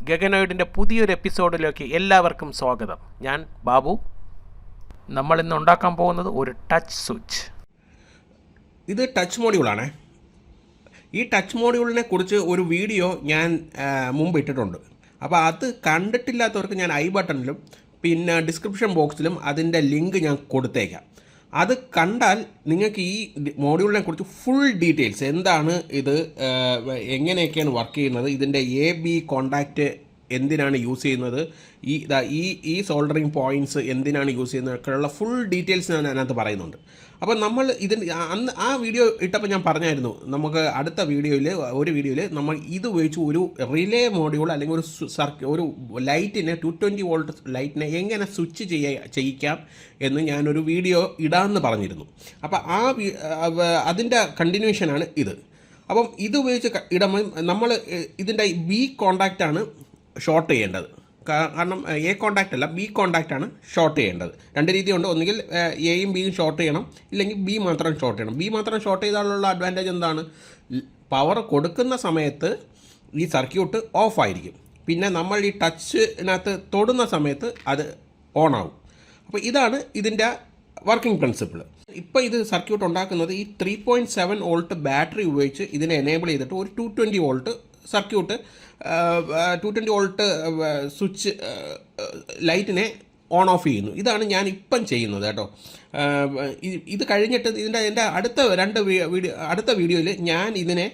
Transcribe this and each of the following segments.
ഗഗനോയിഡിൻ്റെ പുതിയൊരു എപ്പിസോഡിലേക്ക് എല്ലാവർക്കും സ്വാഗതം. ഞാൻ ബാബു. നമ്മളിന്ന് ഉണ്ടാക്കാൻ പോകുന്നത് ഒരു ടച്ച് സ്വിച്ച്. ഇത് ടച്ച് മോഡ്യൂളാണ്. ഈ ടച്ച് മോഡ്യൂളിനെ കുറിച്ച് ഒരു വീഡിയോ ഞാൻ മുമ്പ് ഇട്ടിട്ടുണ്ട്. അപ്പോൾ അത് കണ്ടിട്ടില്ലാത്തവർക്ക് ഞാൻ ഐ ബട്ടണിലും പിന്നെ ഡിസ്ക്രിപ്ഷൻ ബോക്സിലും അതിൻ്റെ ലിങ്ക് ഞാൻ കൊടുത്തേക്കാം. അത് കണ്ടാൽ നിങ്ങൾക്ക് ഈ മോഡ്യൂളിനെ കുറിച്ച് ഫുൾ ഡീറ്റെയിൽസ്, എന്താണ് ഇത്, എങ്ങനെയൊക്കെയാണ് വർക്ക് ചെയ്യുന്നത്, ഇതിൻ്റെ AB കോണ്ടാക്റ്റ് എന്തിനാണ് യൂസ് ചെയ്യുന്നത്, ഈ സോൾഡറിങ് പോയിൻറ്റ്സ് എന്തിനാണ് യൂസ് ചെയ്യുന്നത് ഒക്കെയുള്ള ഫുൾ ഡീറ്റെയിൽസ് ഞാൻ അതിനകത്ത് പറയുന്നുണ്ട്. അപ്പം നമ്മൾ അന്ന് ആ വീഡിയോ ഇട്ടപ്പോൾ ഞാൻ പറഞ്ഞായിരുന്നു, നമുക്ക് അടുത്ത വീഡിയോയിൽ നമ്മൾ ഇത് ഉപയോഗിച്ച് ഒരു റിലേ മോഡ്യൂൾ അല്ലെങ്കിൽ ഒരു ലൈറ്റിനെ 220 വോൾട്ട് ലൈറ്റിനെ എങ്ങനെ സ്വിച്ച് ചെയ്യിക്കാം എന്ന് ഞാനൊരു വീഡിയോ ഇടാമെന്ന് പറഞ്ഞിരുന്നു. അപ്പം അതിൻ്റെ കണ്ടിന്യൂഷനാണ് ഇത്. അപ്പം ഇത് ഉപയോഗിച്ച് ഇടുമ്പോൾ നമ്മൾ ഇതിൻ്റെ B കോണ്ടാക്റ്റാണ് ഷോർട്ട് ചെയ്യേണ്ടത്. കാരണം A കോണ്ടാക്റ്റ് അല്ല, B കോണ്ടാക്റ്റാണ് ഷോർട്ട് ചെയ്യേണ്ടത്. രണ്ട് രീതിയുണ്ട്. ഒന്നുകിൽ Aയും Bയും ഷോർട്ട് ചെയ്യണം, ഇല്ലെങ്കിൽ B മാത്രം ഷോർട്ട് ചെയ്യണം. B മാത്രം ഷോർട്ട് ചെയ്താലുള്ള അഡ്വാൻറ്റേജ് എന്താണ്? പവർ കൊടുക്കുന്ന സമയത്ത് ഈ സർക്യൂട്ട് ഓഫ് ആയിരിക്കും. പിന്നെ നമ്മൾ ഈ ടച്ചിനകത്ത് തൊടുന്ന സമയത്ത് അത് ഓൺ ആവും. അപ്പോൾ ഇതാണ് ഇതിൻ്റെ വർക്കിംഗ് പ്രിൻസിപ്പിൾ. ഇപ്പോൾ ഇത് സർക്യൂട്ട് ഉണ്ടാക്കുന്നത് ഈ 3.7 വോൾട്ട് ബാറ്ററി ഉപയോഗിച്ച് ഇതിനെ എനേബിൾ ചെയ്തിട്ട് ഒരു 220 വോൾട്ട് സർക്യൂട്ട് 220 വോൾട്ട് സ്വിച്ച് ലൈറ്റിനെ ഓൺ ഓഫ് ചെയ്യുന്നു. ഇതാണ് ഞാൻ ഇപ്പം ചെയ്യുന്നത് കേട്ടോ. ഇത് കഴിഞ്ഞിട്ട് എൻ്റെ അടുത്ത വീഡിയോയിൽ ഞാൻ ഇതിനെ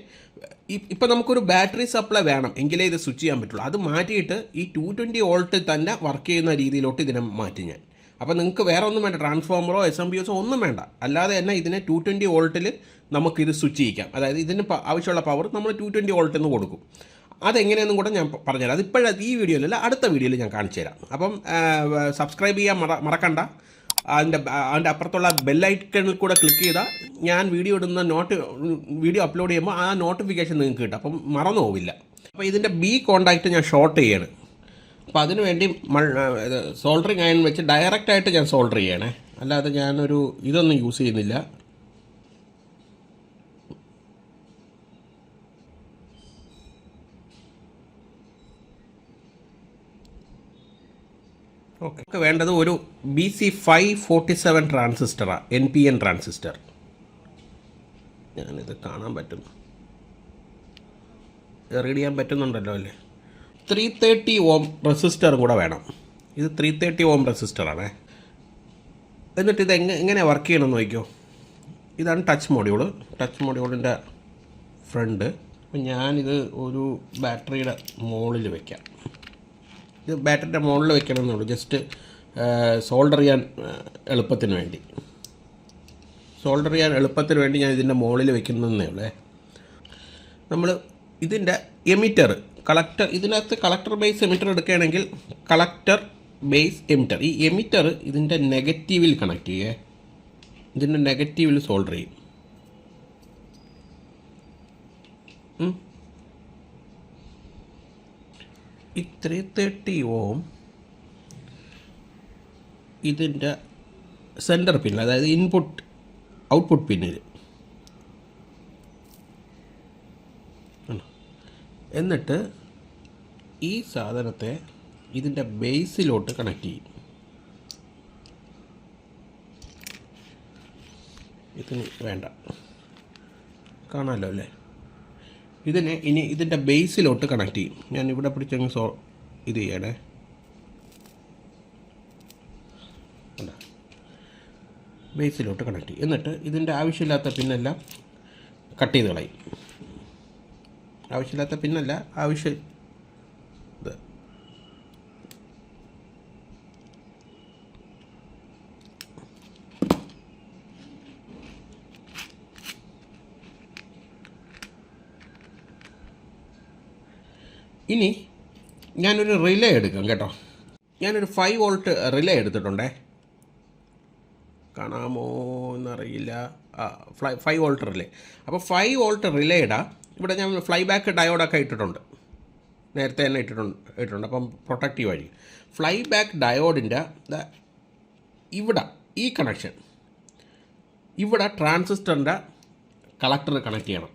ഇപ്പം നമുക്കൊരു ബാറ്ററി സപ്ലൈ വേണം എങ്കിലേ ഇത് സ്വിച്ച് ചെയ്യാൻ പറ്റുള്ളൂ. അത് മാറ്റിയിട്ട് ഈ 220 വോൾട്ടിൽ തന്നെ വർക്ക് ചെയ്യുന്ന രീതിയിലോട്ട് ഇതിനെ മാറ്റി ഞാൻ. അപ്പോൾ നിങ്ങൾക്ക് വേറെ ഒന്നും വേണ്ട, ട്രാൻസ്ഫോമറോ SMPSോ ഒന്നും വേണ്ട. അല്ലാതെ തന്നെ ഇതിനെ 220 വോൾട്ടിൽ നമുക്കിത് സ്വിച്ച് ചെയ്യിക്കാം. അതായത് ഇതിന് ആവശ്യമുള്ള പവർ നമ്മൾ 220 വോൾട്ടിൽ നിന്ന് കൊടുക്കും. അതെങ്ങനെയെന്നും കൂടെ ഞാൻ പറഞ്ഞുതരാം. അതിപ്പോഴത് ഈ വീഡിയോയിലല്ല, അടുത്ത വീഡിയോയിൽ ഞാൻ കാണിച്ചു തരാം. അപ്പം സബ്സ്ക്രൈബ് ചെയ്യാൻ മറക്കണ്ട. അതിൻ്റെ അപ്പുറത്തുള്ള ബെല്ലൈക്കണിൽ കൂടെ ക്ലിക്ക് ചെയ്താൽ ഞാൻ വീഡിയോ അപ്ലോഡ് ചെയ്യുമ്പോൾ ആ നോട്ടിഫിക്കേഷൻ നിങ്ങൾക്ക് കിട്ടും. അപ്പം മറന്നു പോവില്ല. അപ്പോൾ ഇതിൻ്റെ B കോണ്ടാക്റ്റ് ഞാൻ ഷോർട്ട് ചെയ്യാണ്. അപ്പോൾ അതിന് വേണ്ടി സോൾഡറിങ് അയൺ വെച്ച് ഡയറക്റ്റായിട്ട് ഞാൻ സോൾഡർ ചെയ്യണേ, അല്ലാതെ ഞാനൊരു ഇതൊന്നും യൂസ് ചെയ്യുന്നില്ല. ഓക്കെ, വേണ്ടത് ഒരു BC547 ട്രാൻസിസ്റ്ററാണ്, NPN ട്രാൻസിസ്റ്റർ. ഞാനിത് കാണാൻ പറ്റുന്നു, റീഡ് ചെയ്യാൻ പറ്റുന്നുണ്ടല്ലോ അല്ലേ. 330 ഓം റെസിസ്റ്ററും കൂടെ വേണം. ഇത് 330 ഓം റെസിസ്റ്ററാണ്. എന്നിട്ട് ഇത് എങ്ങനെ വർക്ക് ചെയ്യണമെന്ന് നോക്കിയോ. ഇതാണ് ടച്ച് മോഡ്യൂളിൻ്റെ ഫ്രണ്ട്. അപ്പം ഞാനിത് ഒരു ബാറ്ററിയുടെ മുകളിൽ വയ്ക്കാം. ഇത് ബാറ്ററിയുടെ മുകളിൽ വെക്കണമെന്നുള്ളൂ, ജസ്റ്റ് സോൾഡർ ചെയ്യാൻ എളുപ്പത്തിന് വേണ്ടി ഞാൻ ഇതിൻ്റെ മുകളിൽ വെക്കുന്നതേ ഉള്ളേ. നമ്മൾ ഇതിൻ്റെ എമിറ്റർ ഇതിനകത്ത് കളക്ടർ ബേസ് എമിറ്റർ എടുക്കുകയാണെങ്കിൽ കളക്ടർ ബേസ് എമിറ്റർ, ഈ എമിറ്റർ ഇതിൻ്റെ നെഗറ്റീവിൽ കണക്ട് ചെയ്യേ. ഇതിൻ്റെ നെഗറ്റീവിൽ സോൾഡർ ചെയ്യും. ഈ 330 ഓം ഇതിൻ്റെ സെൻറ്റർ പിന്നിൽ, അതായത് ഔട്ട്പുട്ട് പിന്നിൽ. എന്നിട്ട് ഈ സാധനത്തെ ഇതിൻ്റെ ബേസിലോട്ട് കണക്ട് ചെയ്യും. ഇതിന് വേണ്ട, കാണാമല്ലോ അല്ലേ. ഇനി ഇതിൻ്റെ ബേസിലോട്ട് കണക്ട് ചെയ്യും. ഞാൻ ഇവിടെ പിടിച്ചങ്ങ് ഇത് ചെയ്യണേ. ബേസിലോട്ട് കണക്ട് ചെയ്യും. എന്നിട്ട് ഇതിൻ്റെ ആവശ്യമില്ലാത്ത പിന്നെല്ലാം കട്ട് ചെയ്ത് കളയും. ആവശ്യമില്ലാത്ത പിന്നല്ല, ഇത് ഇനി ഞാനൊരു റിലേ എടുക്കാം കേട്ടോ. ഞാനൊരു 5 വോൾട്ട് റിലേ എടുത്തിട്ടുണ്ടേ. കാണാമോ എന്നറിയില്ല. 5 വോൾട്ട് റിലേ. അപ്പോൾ 5 വോൾട്ട് റിലേയുടെ ഇവിടെ ഞാൻ ഫ്ലൈ ബാക്ക് ഡയോഡൊക്കെ ഇട്ടിട്ടുണ്ട്, നേരത്തെ തന്നെ ഇട്ടിട്ടുണ്ട്. അപ്പം പ്രൊട്ടക്റ്റീവ് വഴി ഫ്ലൈ ബാക്ക് ഡയോഡിൻ്റെ ഇവിടെ ഈ കണക്ഷൻ, ഇവിടെ ട്രാൻസിസ്റ്ററിൻ്റെ കളക്ടർ കണക്ട് ചെയ്യണം.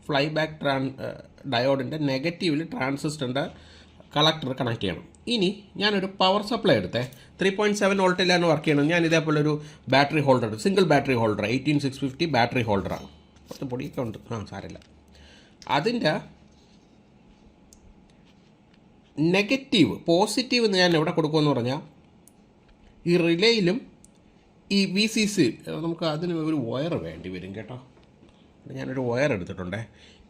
ഫ്ലൈ ബാക്ക് ഡയോഡിൻ്റെ നെഗറ്റീവിൽ ട്രാൻസിസ്റ്ററിൻ്റെ കളക്ടർ കണക്ട് ചെയ്യണം. ഇനി ഞാനൊരു പവർ സപ്ലൈ എടുത്തേ, 3.7 വോൾട്ടിലാണ് വർക്ക് ചെയ്യണം. ഞാൻ ഇതേപോലെ ഒരു battery holder, single battery holder, 18650 battery ഹോൾഡറാണ്. കുറച്ച് പൊടിയൊക്കെ ഉണ്ട്, സാരമില്ല. അതിൻ്റെ നെഗറ്റീവ് പോസിറ്റീവ് ഞാൻ എവിടെ കൊടുക്കുമെന്ന് പറഞ്ഞാൽ ഈ റിലേയിലും ഈ VCC, നമുക്ക് അതിന് ഒരു വയർ വേണ്ടി വരും കേട്ടോ. ഞാനൊരു വയർ എടുത്തിട്ടുണ്ടേ.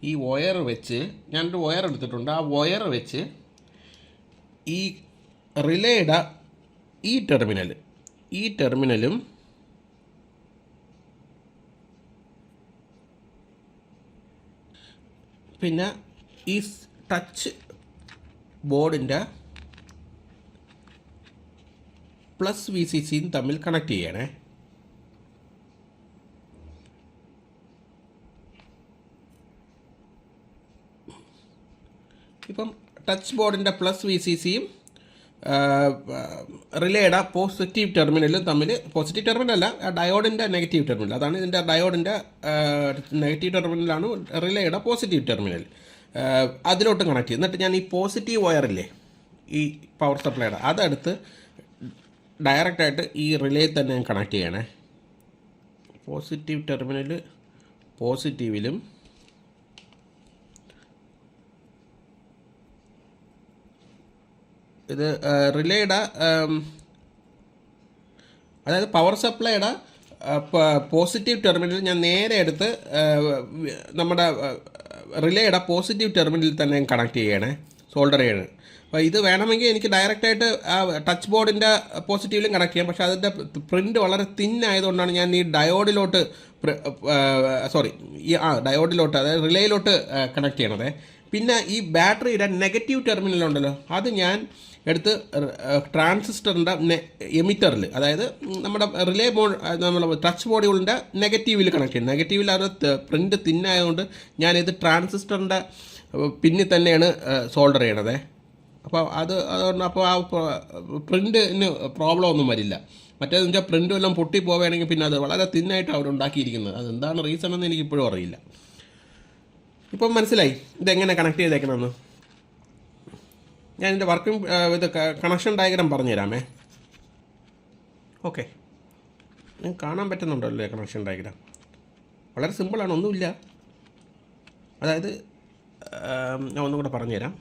ഈ വയർ വെച്ച് ഞാനൊരു വയർ എടുത്തിട്ടുണ്ട്. ആ വയർ വെച്ച് ഈ റിലേയുടെ ഈ ടെർമിനലും പിന്നെ ഈ ടച്ച് ബോർഡിൻ്റെ പ്ലസ് VCCയും തമ്മിൽ കണക്ട് ചെയ്യണേ. ഇപ്പം ടച്ച് ബോർഡിൻ്റെ പ്ലസ് VCCയും റിലേയുടെ പോസിറ്റീവ് ടെർമിനലും തമ്മിൽ, പോസിറ്റീവ് ടെർമിനലല്ല, ഡയോഡിൻ്റെ നെഗറ്റീവ് ടെർമിനൽ, അതാണ് ഇതിൻ്റെ ഡയോഡിൻ്റെ നെഗറ്റീവ് ടെർമിനലാണ് റിലേയുടെ പോസിറ്റീവ് ടെർമിനൽ, അതിലോട്ട് കണക്ട് ചെയ്യും. എന്നിട്ട് ഞാൻ ഈ പോസിറ്റീവ് വയറില്ലേ, ഈ പവർ സപ്ലൈയുടെ, അതെടുത്ത് ഡയറക്റ്റായിട്ട് ഈ റിലേ തന്നെ ഞാൻ കണക്ട് ചെയ്യണേ. പോസിറ്റീവ് ടെർമിനൽ പോസിറ്റീവിലും ഇത് റിലേയുടെ, അതായത് പവർ സപ്ലൈയുടെ പോസിറ്റീവ് ടെർമിനൽ ഞാൻ നേരെ എടുത്ത് നമ്മുടെ റിലേയുടെ പോസിറ്റീവ് ടെർമിനലിൽ തന്നെ കണക്ട് ചെയ്യണേ, സോൾഡർ ചെയ്യണേ. അപ്പോൾ ഇത് വേണമെങ്കിൽ എനിക്ക് ഡയറക്റ്റായിട്ട് ടച്ച് ബോർഡിൻ്റെ പോസിറ്റീവിലും കണക്ട് ചെയ്യാം. പക്ഷേ അതിൻ്റെ പ്രിൻ്റ് വളരെ തിന്നായതുകൊണ്ടാണ് ഞാൻ ഈ ഡയോഡിലോട്ട് ഡയോഡിലോട്ട്, അതായത് റിലേയിലോട്ട് കണക്ട് ചെയ്യണത്. പിന്നെ ഈ ബാറ്ററിയുടെ നെഗറ്റീവ് ടെർമിനലുണ്ടല്ലോ, അത് ഞാൻ എടുത്ത് ട്രാൻസിസ്റ്ററിൻ്റെ എമിറ്ററിൽ, അതായത് നമ്മുടെ റിലേ നമ്മുടെ ടച്ച് മോഡ്യൂളിൻ്റെ നെഗറ്റീവിൽ കണക്ട് ചെയ്യണം. നെഗറ്റീവിൽ അത് പ്രിൻ്റ് തിന്നായതുകൊണ്ട് ഞാനിത് ട്രാൻസിസ്റ്ററിൻ്റെ പിന്നിൽ തന്നെയാണ് സോൾഡർ ചെയ്യണത്. അതുകൊണ്ട് ആ പ്രിൻറ്റിന് പ്രോബ്ലം ഒന്നും വരില്ല. മറ്റേതെന്ന് വെച്ചാൽ പ്രിൻ്റ് എല്ലാം പൊട്ടി പോവുകയാണെങ്കിൽ പിന്നെ അത് വളരെ തിന്നായിട്ട് അവരുണ്ടാക്കിയിരിക്കുന്നത്. അതെന്താണ് റീസൺ എന്ന് എനിക്കിപ്പോഴും അറിയില്ല. ഇപ്പം മനസ്സിലായി ഇതെങ്ങനെ കണക്ട് ചെയ്തേക്കണമെന്ന്. ഞാൻ ഇതിൻ്റെ വർക്കിംഗ് ഇത് കണക്ഷൻ ഡയഗ്രാം പറഞ്ഞുതരാമേ. ഓക്കെ, നിങ്ങൾക്ക് കാണാൻ പറ്റുന്നുണ്ടല്ലോ കണക്ഷൻ ഡയഗ്രാം. വളരെ സിമ്പിളാണ്, ഒന്നുമില്ല. അതായത് ഞാൻ ഒന്നും കൂടെ പറഞ്ഞുതരാം.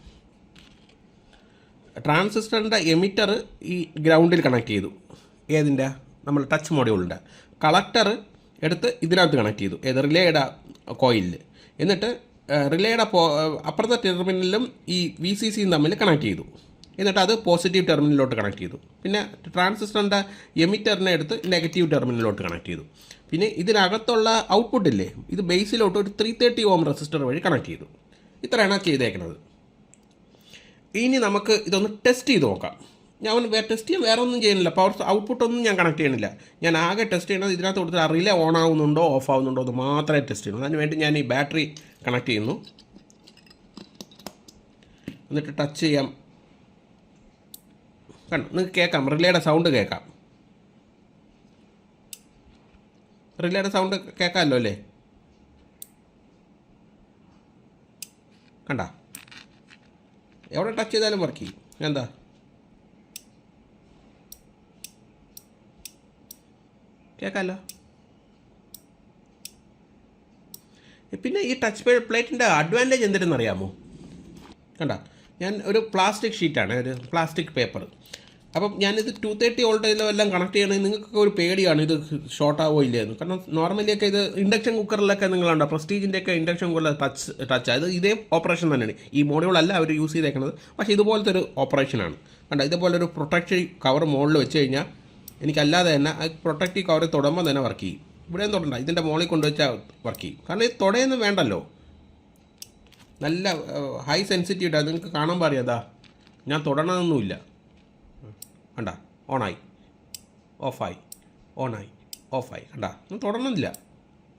ട്രാൻസിസ്റ്ററിൻ്റെ എമിറ്റർ ഈ ഗ്രൗണ്ടിൽ കണക്ട് ചെയ്തു, ഏതിൻ്റെ, നമ്മൾ ടച്ച് മോഡ്യൂളിൻ്റെ. കളക്ടർ എടുത്ത് ഇതിനകത്ത് കണക്ട് ചെയ്തു, ഏത്, റിലേയുടെ കോയിലിൽ. എന്നിട്ട് റിലേയുടെ അപ്പുറത്തെ ടെർമിനലിലും ഈ VCCയും തമ്മിൽ കണക്ട് ചെയ്തു. എന്നിട്ട് അത് പോസിറ്റീവ് ടെർമിനലിലോട്ട് കണക്ട് ചെയ്തു. പിന്നെ ട്രാൻസിസ്റ്ററിൻ്റെ എമിറ്ററിനെ എടുത്ത് നെഗറ്റീവ് ടെർമിനലിലോട്ട് കണക്ട് ചെയ്തു. പിന്നെ ഇതിനകത്തുള്ള ഔട്ട്പുട്ടില്ലേ, ഇത് ബേസിലോട്ട് ഒരു 330 ഓം റെസിസ്റ്റർ വഴി കണക്ട് ചെയ്തു. ഇത്രയാണ് ചെയ്തേക്കുന്നത്. ഇനി നമുക്ക് ഇതൊന്ന് ടെസ്റ്റ് ചെയ്ത് നോക്കാം. ഞാൻ ടെസ്റ്റ് ചെയ്യാൻ വേറെ ഒന്നും ചെയ്യുന്നില്ല, പവർ ഔട്ട്പുട്ടൊന്നും ഞാൻ കണക്ട് ചെയ്യണില്ല. ഞാൻ ആകെ ടെസ്റ്റ് ചെയ്യണത് ഇതിനകത്ത് കൊടുത്തിട്ട് ആ റിലേ ഓൺ ആവുന്നുണ്ടോ ഓഫ് ആവുന്നുണ്ടോ അത് മാത്രമേ ടെസ്റ്റ് ചെയ്യുന്നു. അതിന് വേണ്ടി ഞാൻ ഈ ബാറ്ററി കണക്ട് ചെയ്യുന്നു. എന്നിട്ട് ടച്ച് ചെയ്യാം. കണ്ടു, നിങ്ങൾക്ക് കേൾക്കാം, റിലേയുടെ സൗണ്ട് കേൾക്കാം. റിലേയുടെ സൗണ്ട് കേൾക്കാമല്ലോ അല്ലേ? കണ്ട, എവിടെ ടച്ച് ചെയ്താലും വർക്ക് ചെയ്യും. എന്താ, കേൾക്കാമല്ലോ. പിന്നെ ഈ ടച്ച് പ്ലേറ്റിൻ്റെ അഡ്വാൻറ്റേജ് എന്തിനെന്നറിയാമോ? കണ്ട, ഞാൻ ഒരു പ്ലാസ്റ്റിക് ഷീറ്റാണ്, ഒരു പ്ലാസ്റ്റിക് പേപ്പർ. അപ്പം ഞാനിത് 230 വോൾട്ടേജിലോ എല്ലാം കണക്ട് ചെയ്യണമെങ്കിൽ നിങ്ങൾക്കൊക്കെ ഒരു പേടിയാണ് ഇത് ഷോർട്ടാവോ ഇല്ലയെന്ന്. കാരണം നോർമലിയൊക്കെ ഇത് ഇൻഡക്ഷൻ കുക്കറിലൊക്കെ നിങ്ങളുണ്ടോ, പ്രസ്റ്റീജിൻ്റെയൊക്കെ ഇൻഡക്ഷൻ കുക്കറിൽ ടച്ച് അത് ഇതേ ഓപ്പറേഷൻ തന്നെയാണ്. ഈ മോഡ്യൂളല്ല അവർ യൂസ് ചെയ്തേക്കുന്നത്, പക്ഷേ ഇതുപോലത്തെ ഒരു ഓപ്പറേഷനാണ്. കണ്ട, ഇതുപോലൊരു പ്രൊട്ടക്റ്റീവ് കവർ മുകളിൽ വെച്ച് കഴിഞ്ഞാൽ എനിക്കല്ലാതെ തന്നെ ആ പ്രൊട്ടക്റ്റീവ് കവർ തൊടുമ്പോൾ തന്നെ വർക്ക് ചെയ്യും. ഇവിടെയും തൊടണ്ട, ഇതിൻ്റെ മുകളിൽ കൊണ്ടുവച്ചാൽ വർക്ക് ചെയ്യും. കാരണം ഇത് തൊടയൊന്നും വേണ്ടല്ലോ, നല്ല ഹൈ സെൻസിറ്റിവിറ്റി. അത് നിങ്ങൾക്ക് കാണാൻ അറിയാതാ, ഞാൻ തൊടണമെന്നൊന്നുമില്ല. കണ്ട, ഓണായി, ഓഫായി, ഓണായി, ഓഫായി. കണ്ട, ഞാൻ തൊടണമെന്നില്ല,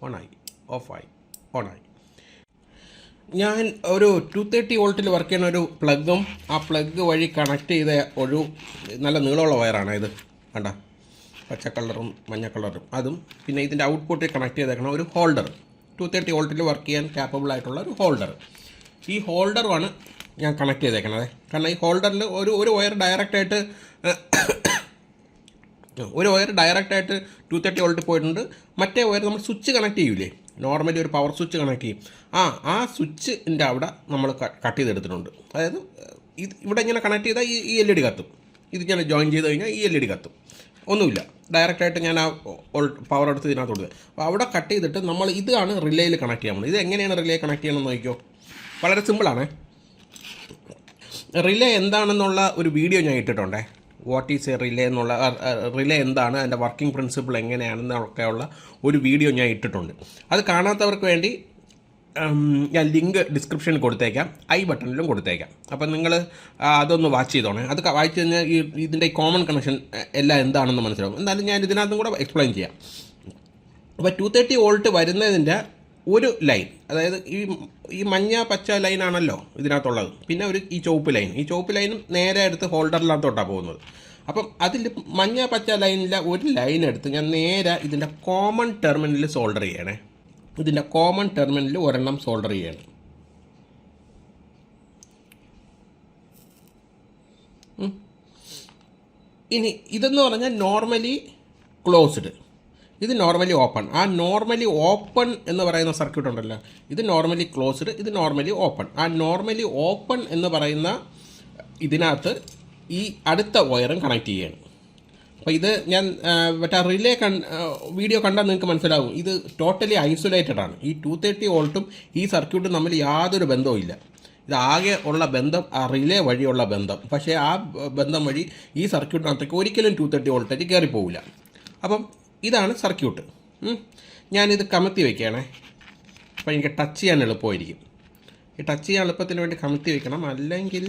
ഓണായി, ഓഫായി, ഓണായി. ഞാൻ ഒരു 230 വോൾട്ടിൽ വർക്ക് ചെയ്യുന്ന ഒരു പ്ലഗും ആ പ്ലഗ് വഴി കണക്ട് ചെയ്ത ഒരു നല്ല നീളമുള്ള വയറാണ് ഇത്. കണ്ട, പച്ച കളറും മഞ്ഞ കളറും അതും. പിന്നെ ഇതിൻ്റെ ഔട്ട്പുട്ടിൽ കണക്ട് ചെയ്തേക്കണം ഒരു ഹോൾഡർ, 230 വോൾട്ടിൽ വർക്ക് ചെയ്യാൻ ക്യാപ്പബിൾ ആയിട്ടുള്ള ഒരു ഹോൾഡർ. ഈ ഹോൾഡറുമാണ് ഞാൻ കണക്ട് ചെയ്തേക്കണത്. കാരണം ഈ ഹോൾഡറിൽ ഒരു വയർ ഡയറക്റ്റായിട്ട് 230 വോൾട്ട് പോയിട്ടുണ്ട്. മറ്റേ വയർ നമ്മൾ സ്വിച്ച് കണക്ട് ചെയ്യൂലേ, നോർമലി ഒരു പവർ സ്വിച്ച് കണക്ട് ചെയ്യും, ആ സ്വിച്ചിൻ്റെ അവിടെ നമ്മൾ കട്ട് ചെയ്തെടുത്തിട്ടുണ്ട്. അതായത് ഇവിടെ ഇങ്ങനെ കണക്ട് ചെയ്താൽ ഈ LED കത്തും. ഇത് ഞാൻ ജോയിൻ ചെയ്ത് കഴിഞ്ഞാൽ ഈ LED കത്തും. ഒന്നുമില്ല, ഡയറക്റ്റായിട്ട് ഞാൻ ആ പവർ എടുത്ത് ഇതിനകത്ത് കൊടുത്തത്. അപ്പോൾ അവിടെ കട്ട് ചെയ്തിട്ട് നമ്മൾ ഇതാണ് റിലേയിൽ കണക്ട് ചെയ്യാൻ പോകുന്നത്. ഇത് എങ്ങനെയാണ് റിലേ കണക്ട് ചെയ്യണമെന്ന് നോക്കിയോ. വളരെ സിമ്പിളാണ്. റിലേ എന്താണെന്നുള്ള ഒരു വീഡിയോ ഞാൻ ഇട്ടിട്ടുണ്ടേ. വാട്ട് ഈസ് എ റിലേ എന്നുള്ള, റിലേ എന്താണ്, അതിൻ്റെ വർക്കിംഗ് പ്രിൻസിപ്പിൾ എങ്ങനെയാണെന്നൊക്കെയുള്ള ഒരു വീഡിയോ ഞാൻ ഇട്ടിട്ടുണ്ട്. അത് കാണാത്തവർക്ക് വേണ്ടി ഞാൻ ലിങ്ക് ഡിസ്ക്രിപ്ഷനിൽ കൊടുത്തേക്കാം, ഐ ബട്ടണിലും കൊടുത്തേക്കാം. അപ്പം നിങ്ങൾ അതൊന്ന് വാച്ച് ചെയ്തോണേ. അത് വായിച്ച് കഴിഞ്ഞാൽ ഇതിൻ്റെ കോമൺ കണക്ഷൻ എല്ലാം എന്താണെന്ന് മനസ്സിലാവും. എന്നാലും ഞാൻ ഇതിനകത്തും കൂടെ എക്സ്പ്ലെയിൻ ചെയ്യാം. അപ്പോൾ 230 വോൾട്ട് വരുന്നതിൻ്റെ ഒരു ലൈൻ, അതായത് ഈ മഞ്ഞ പച്ച ലൈനാണല്ലോ ഇതിനകത്തുള്ളത്, പിന്നെ ഈ ചുവപ്പ് ലൈനും നേരെ എടുത്ത് ഹോൾഡറിനകത്തോട്ടാണ് പോകുന്നത്. അപ്പം അതിൽ മഞ്ഞ പച്ച ലൈനിലെ ഒരു ലൈൻ എടുത്ത് ഞാൻ നേരെ ഇതിൻ്റെ കോമൺ ടെർമിനലിൽ സോൾഡർ ചെയ്യണേ. ഇതിൻ്റെ കോമൺ ടെർമിനലിൽ ഒരെണ്ണം സോൾഡർ ചെയ്യണം. ഇനി ഇതെന്ന് പറഞ്ഞാൽ നോർമലി ക്ലോസ്ഡ്, ഇത് നോർമലി ഓപ്പൺ. ആ നോർമലി ഓപ്പൺ എന്ന് പറയുന്ന സർക്യൂട്ട് ഉണ്ടല്ലോ, ഇത് നോർമലി ക്ലോസ്ഡ്, ഇത് നോർമലി ഓപ്പൺ. ആ നോർമലി ഓപ്പൺ എന്ന് പറയുന്ന ഇതിനകത്ത് ഈ അടുത്ത വയറും കണക്ട് ചെയ്യണം. അപ്പോൾ ഇത് ഞാൻ മറ്റേ റിലേ വീഡിയോ കണ്ടാൽ നിങ്ങൾക്ക് മനസ്സിലാവും, ഇത് ടോട്ടലി ഐസൊലേറ്റഡ് ആണ്. ഈ 230 വോൾട്ടും ഈ സർക്യൂട്ടും തമ്മിൽ യാതൊരു ബന്ധവും ഇല്ല. ഇതാകെ ഉള്ള ബന്ധം ആ റിലേ വഴിയുള്ള ബന്ധം. പക്ഷേ ആ ബന്ധം വഴി ഈ സർക്യൂട്ടിനകത്തേക്ക് ഒരിക്കലും 230 വോൾട്ടേജ് കയറിപ്പോവില്ല. അപ്പം ഇതാണ് സർക്യൂട്ട്. ഞാനിത് കമത്തി വയ്ക്കുകയാണേ. അപ്പോൾ എനിക്ക് ടച്ച് ചെയ്യാൻ എളുപ്പമായിരിക്കും. ഈ ടച്ച് ചെയ്യാൻ എളുപ്പത്തിന് വേണ്ടി കമത്തി വയ്ക്കണം. അല്ലെങ്കിൽ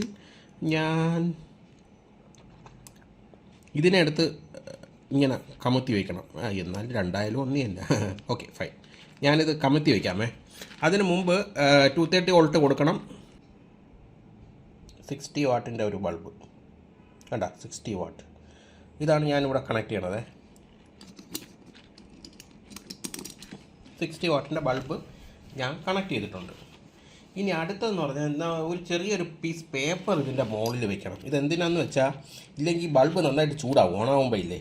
ഞാൻ ഇതിനെടുത്ത് ഇങ്ങനെ കമത്തി വയ്ക്കണം. എന്നാലും രണ്ടായാലും ഒന്നേ അല്ല. ഓക്കെ ഫൈൻ, ഞാനിത് കമത്തി വയ്ക്കാമേ. അതിന് മുമ്പ് 230 വോൾട്ട് കൊടുക്കണം. 60 വാട്ടിൻ്റെ ഒരു ബൾബ് കണ്ട, 60 വാട്ട്. ഇതാണ് ഞാനിവിടെ കണക്ട് ചെയ്യണത്. 60 വാട്ടിൻ്റെ ബൾബ് ഞാൻ കണക്ട് ചെയ്തിട്ടുണ്ട്. ഇനി അടുത്തതെന്ന് പറഞ്ഞാൽ ഒരു ചെറിയൊരു പീസ് പേപ്പർ ഇതിൻ്റെ മുകളിൽ വെക്കണം. ഇതെന്തിനാന്ന് വെച്ചാൽ, ഇല്ലെങ്കിൽ ബൾബ് നന്നായിട്ട് ചൂടാവും ഓണാകുമ്പോൾ ഇല്ലേ.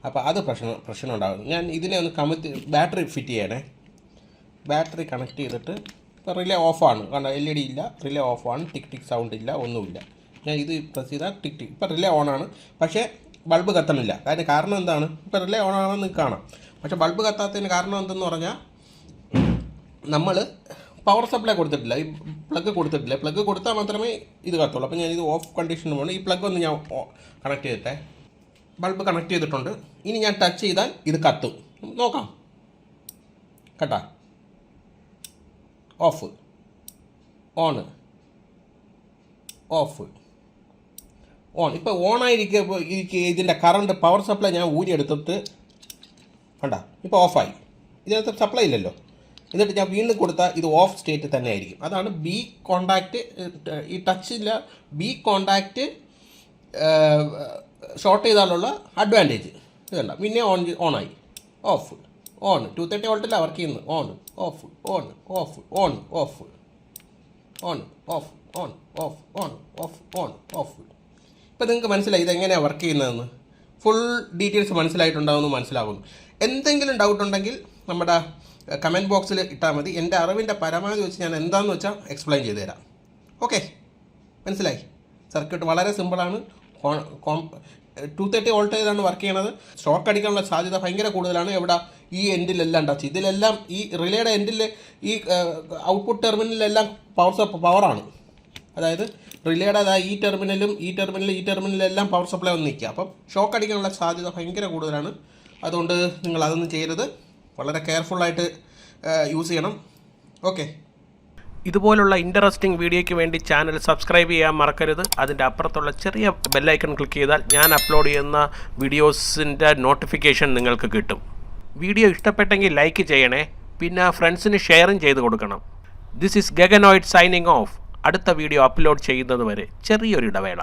അപ്പോൾ അത് പ്രശ്നം ഉണ്ടാകും. ഞാൻ ഇതിനെ ഒന്ന് കമത്തി ബാറ്ററി ഫിറ്റ് ചെയ്യണേ. ബാറ്ററി കണക്ട് ചെയ്തിട്ട് ഇപ്പോൾ റിലേ ഓഫാണ്, കാരണം LED ഇല്ല, റിലേ ഓഫാണ്, ടിക് ടിക് സൗണ്ട് ഇല്ല, ഒന്നുമില്ല. ഞാൻ ഇത് പ്രസ് ചെയ്താൽ ടിക് ടിക്. ഇപ്പോൾ റിലേ ഓണാണ്, പക്ഷേ ബൾബ് കത്തണില്ല. കാരണം എന്താണ്, ഇപ്പോൾ റിലേ ഓണാണെന്ന് നിങ്ങൾക്ക് കാണാം, പക്ഷേ ബൾബ് കത്താത്തതിന് കാരണം എന്തെന്ന് പറഞ്ഞാൽ നമ്മൾ പവർ സപ്ലൈ കൊടുത്തിട്ടില്ല, ഈ പ്ലഗ് കൊടുത്തിട്ടില്ല. പ്ലഗ് കൊടുത്താൽ മാത്രമേ ഇത് കത്തുള്ളൂ. അപ്പോൾ ഞാനിത് ഓഫ് കണ്ടീഷന് പോകണം. ഈ പ്ലഗ് ഒന്ന് ഞാൻ കണക്ട് ചെയ്തിട്ടേ. ബൾബ് കണക്ട് ചെയ്തിട്ടുണ്ട്. ഇനി ഞാൻ ടച്ച് ചെയ്താൽ ഇത് കത്തും. നോക്കാം കേട്ടാ. Of, on, of, on. ഇപ്പോൾ ഓണായിരിക്കുക ഇതിൻ്റെ കറണ്ട് പവർ സപ്ലൈ ഞാൻ ഊരിയെടുത്തിട്ട് കണ്ടാ, ഇപ്പോൾ ഓഫായി. ഇതിനകത്ത് സപ്ലൈ ഇല്ലല്ലോ. എന്നിട്ട് ഞാൻ വീണ്ടും കൊടുത്താൽ ഇത് ഓഫ് സ്റ്റേറ്റ് തന്നെ ആയിരിക്കും. അതാണ് ബി കോണ്ടാക്റ്റ്, ഈ ടച്ചില്ല ബി കോണ്ടാക്റ്റ് ഷോർട്ട് ചെയ്താലുള്ള അഡ്വാൻറ്റേജ്. ഇതല്ല, പിന്നെ ഓണായി. Of, on. 230 വോൾട്ടിലാണ് വർക്ക് ചെയ്യുന്നത്. On, of, on, of, on, of, on, of, on, of, on, of, on, of. ഇപ്പോൾ നിങ്ങൾക്ക് മനസ്സിലായി ഇതെങ്ങനെയാണ് വർക്ക് ചെയ്യുന്നതെന്ന്. ഫുൾ ഡീറ്റെയിൽസ് മനസ്സിലായിട്ടുണ്ടാവുമെന്ന് മനസ്സിലാകുന്നു. എന്തെങ്കിലും ഡൗട്ട് ഉണ്ടെങ്കിൽ നമ്മുടെ കമൻറ്റ് ബോക്സിൽ ഇട്ടാൽ മതി. എൻ്റെ അറിവിൻ്റെ പരമാവധി വെച്ച് ഞാൻ എന്താണെന്ന് വെച്ചാൽ എക്സ്പ്ലെയിൻ ചെയ്തു തരാം. ഓക്കെ, മനസ്സിലായി. സർക്യൂട്ട് വളരെ സിമ്പിളാണ്. 230 വോൾട്ടേജാണ് വർക്ക് ചെയ്യണത്. ഷോക്ക് അടിക്കാനുള്ള സാധ്യത ഭയങ്കര കൂടുതലാണ്. എവിടെ ഈ എൻഡിലെല്ലാം ടച്ച്, ഇതിലെല്ലാം ഈ റിലേയുടെ എൻഡിൽ ഈ ഔട്ട്പുട്ട് ടെർമിനലിലെല്ലാം പവറാണ്. അതായത് റിലേയുടെ ഈ ടെർമിനലെല്ലാം പവർ സപ്ലൈ വന്ന് നിൽക്കുക. അപ്പം ഷോക്ക് അടിക്കാനുള്ള സാധ്യത ഭയങ്കര കൂടുതലാണ്. അതുകൊണ്ട് നിങ്ങൾ അതൊന്നും ചെയ്യരുത്. വളരെ കെയർഫുള്ളായിട്ട് യൂസ് ചെയ്യണം. ഓക്കെ, ഇതുപോലുള്ള ഇൻട്രസ്റ്റിംഗ് വീഡിയോയ്ക്ക് വേണ്ടി ചാനൽ സബ്സ്ക്രൈബ് ചെയ്യാൻ മറക്കരുത്. അതിൻ്റെ അപ്പുറത്തുള്ള ചെറിയ ബെല്ലൈക്കൺ ക്ലിക്ക് ചെയ്താൽ ഞാൻ അപ്ലോഡ് ചെയ്യുന്ന വീഡിയോസിൻ്റെ നോട്ടിഫിക്കേഷൻ നിങ്ങൾക്ക് കിട്ടും. വീഡിയോ ഇഷ്ടപ്പെട്ടെങ്കിൽ ലൈക്ക് ചെയ്യണേ, പിന്നെ ഫ്രണ്ട്സിന് ഷെയറും ചെയ്ത് കൊടുക്കണം. This is Gaganoid signing off. അടുത്ത വീഡിയോ അപ്ലോഡ് ചെയ്യുന്നത് വരെ ചെറിയൊരു ഇടവേള.